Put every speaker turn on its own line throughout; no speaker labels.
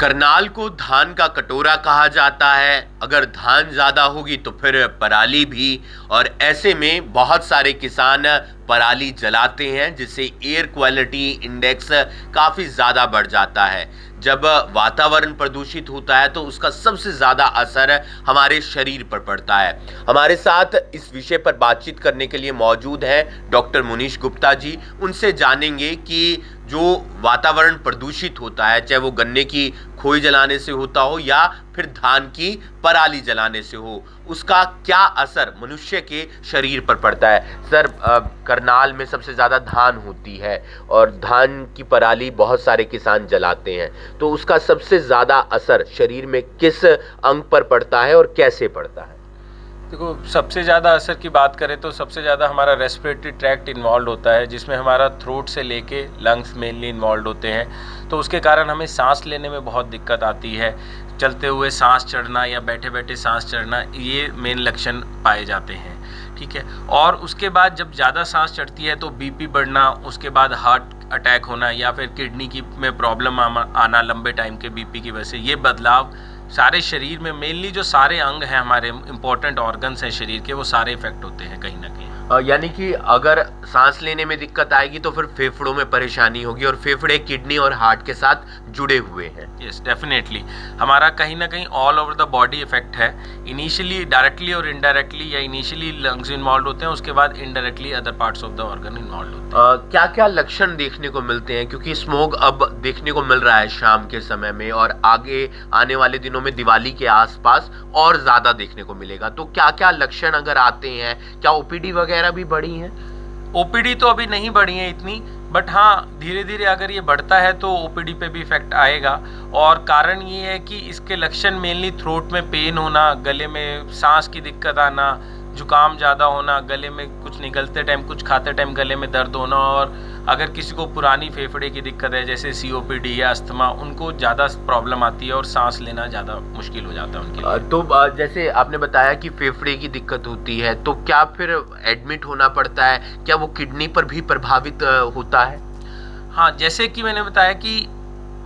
करनाल को धान का कटोरा कहा जाता है। अगर धान ज़्यादा होगी तो फिर पराली भी, और ऐसे में बहुत सारे किसान पराली जलाते हैं जिससे एयर क्वालिटी इंडेक्स काफ़ी ज़्यादा बढ़ जाता है। जब वातावरण प्रदूषित होता है तो उसका सबसे ज़्यादा असर हमारे शरीर पर पड़ता है। हमारे साथ इस विषय पर बातचीत करने के लिए मौजूद हैं डॉक्टर मुनीश गुप्ता जी। उनसे जानेंगे कि जो वातावरण प्रदूषित होता है, चाहे वो गन्ने की खोई जलाने से होता हो या फिर धान की पराली जलाने से हो, उसका क्या असर मनुष्य के शरीर पर पड़ता है। सर, करनाल में सबसे ज़्यादा धान होती है और धान की पराली बहुत सारे किसान जलाते हैं, तो उसका सबसे ज़्यादा असर शरीर में किस अंग पर पड़ता है और कैसे पड़ता है?
देखो, सबसे ज़्यादा असर की बात करें तो सबसे ज़्यादा हमारा रेस्पिरेटरी ट्रैक्ट इन्वॉल्व होता है, जिसमें हमारा थ्रोट से लेके लंग्स मेनली इन्वॉल्व होते हैं। तो उसके कारण हमें सांस लेने में बहुत दिक्कत आती है। चलते हुए सांस चढ़ना या बैठे बैठे सांस चढ़ना, ये मेन लक्षण पाए जाते हैं। ठीक है। और उसके बाद जब ज़्यादा सांस चढ़ती है तो बीपी बढ़ना, उसके बाद हार्ट अटैक होना या फिर किडनी की में प्रॉब्लम आना लंबे टाइम के बीपी की वजह से, ये बदलाव सारे शरीर में, मेनली जो सारे अंग हैं हमारे इंपॉर्टेंट ऑर्गन्स हैं शरीर के, वो सारे इफेक्ट होते हैं कहीं ना कहीं।
यानी कि अगर सांस लेने में दिक्कत आएगी तो फिर फेफड़ों में परेशानी होगी, और फेफड़े किडनी और हार्ट के साथ जुड़े हुए हैं।
यस, डेफिनेटली हमारा कहीं ना कहीं all over the body effect है। इनिशियली डायरेक्टली और इनडायरेक्टली, या इनिशियली लंग्स इन्वॉल्व होते हैं, उसके बाद indirectly other parts of the organ involve होते हैं।
क्या क्या लक्षण देखने को मिलते हैं, क्योंकि स्मोग अब देखने को मिल रहा है शाम के समय में, और आगे आने वाले दिनों में दिवाली के आसपास और ज्यादा देखने को मिलेगा, तो क्या क्या लक्षण अगर आते हैं? क्या ओपीडी वगैरह भी बढ़ी हैं?
ओपीडी तो अभी नहीं बढ़ी है इतनी, बट हाँ धीरे धीरे अगर ये बढ़ता है तो ओपीडी पे भी इफेक्ट आएगा। और कारण ये है कि इसके लक्षण मेनली थ्रोट में पेन होना, गले में सांस की दिक्कत आना, जुकाम ज़्यादा होना, गले में कुछ निगलते टाइम, कुछ खाते टाइम गले में दर्द होना, और अगर किसी को पुरानी फेफड़े की दिक्कत है जैसे सीओपीडी या अस्थमा, उनको ज़्यादा प्रॉब्लम आती है और सांस लेना ज़्यादा मुश्किल हो जाता है उनके लिए।
तो जैसे आपने बताया कि फेफड़े की दिक्कत होती है, तो क्या फिर एडमिट होना पड़ता है? क्या वो किडनी पर भी प्रभावित होता है?
हाँ, जैसे कि मैंने बताया कि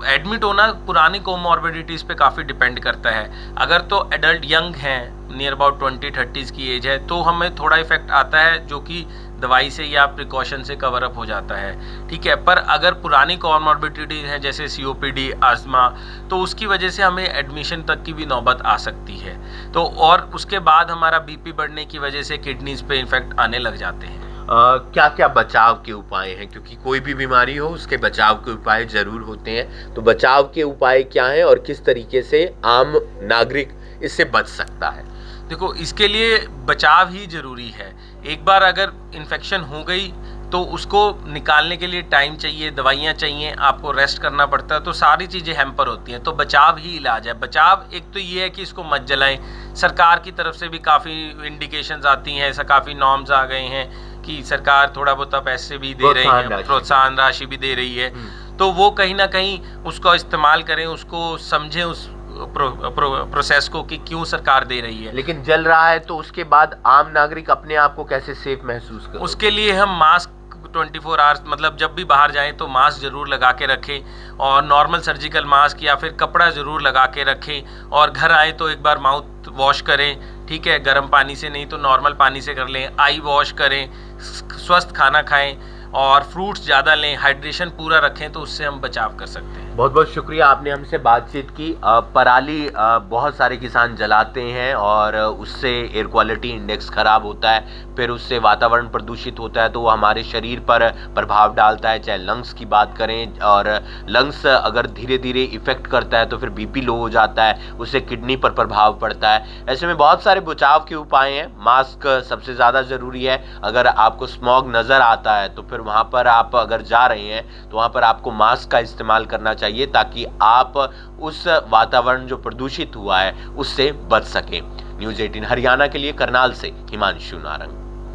एडमिट होना पुरानी कोमॉर्बिडिटीज़ पे काफ़ी डिपेंड करता है। अगर तो एडल्ट यंग हैं, नियर अबाउट 20-30s की एज है, तो हमें थोड़ा इफेक्ट आता है जो कि दवाई से या प्रिकॉशन से कवर अप हो जाता है। ठीक है। पर अगर पुरानी कोमॉर्बिडिटीज हैं जैसे सीओपीडी, अस्थमा, तो उसकी वजह से हमें एडमिशन तक की भी नौबत आ सकती है। तो और उसके बाद हमारा बीपी बढ़ने की वजह से किडनीज पे इफेक्ट आने लग जाते हैं।
क्या क्या बचाव के उपाय हैं, क्योंकि कोई भी बीमारी हो उसके बचाव के उपाय जरूर होते हैं, तो बचाव के उपाय क्या हैं और किस तरीके से आम नागरिक इससे बच सकता है?
देखो, इसके लिए बचाव ही जरूरी है। एक बार अगर इन्फेक्शन हो गई तो उसको निकालने के लिए टाइम चाहिए, दवाइयाँ चाहिए, आपको रेस्ट करना पड़ता है, तो सारी चीज़ें हैम्पर होती हैं। तो बचाव ही इलाज है। बचाव एक तो ये है कि इसको मत जलाएं। सरकार की तरफ से भी काफ़ी इंडिकेशंस आती हैं, ऐसा काफ़ी नॉर्म्स आ गए हैं कि सरकार थोड़ा बहुत पैसे भी दे रही है, प्रोत्साहन राशि भी दे रही है। तो वो कहीं ना कहीं उसका इस्तेमाल करें, उसको समझें, उस प्रोसेस को कि क्यों सरकार दे रही है।
लेकिन जल रहा है तो उसके बाद आम नागरिक अपने आप को कैसे सेफ महसूस करे?
उसके लिए हम मास्क 24 आवर्स, मतलब जब भी बाहर जाएं तो मास्क जरूर लगा के रखें, और नॉर्मल सर्जिकल मास्क या फिर कपड़ा जरूर लगा के रखें, और घर आए तो एक बार माउथ वॉश करें। ठीक है, गर्म पानी से नहीं तो नॉर्मल पानी से कर लें। आई वॉश करें, स्वस्थ खाना खाएं और फ्रूट्स ज़्यादा लें, हाइड्रेशन पूरा रखें, तो उससे हम बचाव कर सकते हैं।
बहुत बहुत शुक्रिया, आपने हमसे बातचीत की। पराली बहुत सारे किसान जलाते हैं और उससे एयर क्वालिटी इंडेक्स खराब होता है, फिर उससे वातावरण प्रदूषित होता है, तो वो हमारे शरीर पर प्रभाव डालता है। चाहे लंग्स की बात करें, और लंग्स अगर धीरे धीरे इफेक्ट करता है तो फिर बीपी लो हो जाता है, उससे किडनी पर प्रभाव पड़ता है। ऐसे में बहुत सारे बचाव के उपाय हैं। मास्क सबसे ज़्यादा ज़रूरी है। अगर आपको स्मॉग नज़र आता है तो फिर वहाँ पर आप अगर जा रहे हैं तो वहाँ पर आपको मास्क का इस्तेमाल करना चाहिए, ताकि आप उस वातावरण जो प्रदूषित हुआ है उससे बच सकें। न्यूज़ 18 हरियाणा के लिए करनाल से हिमांशु नारंग।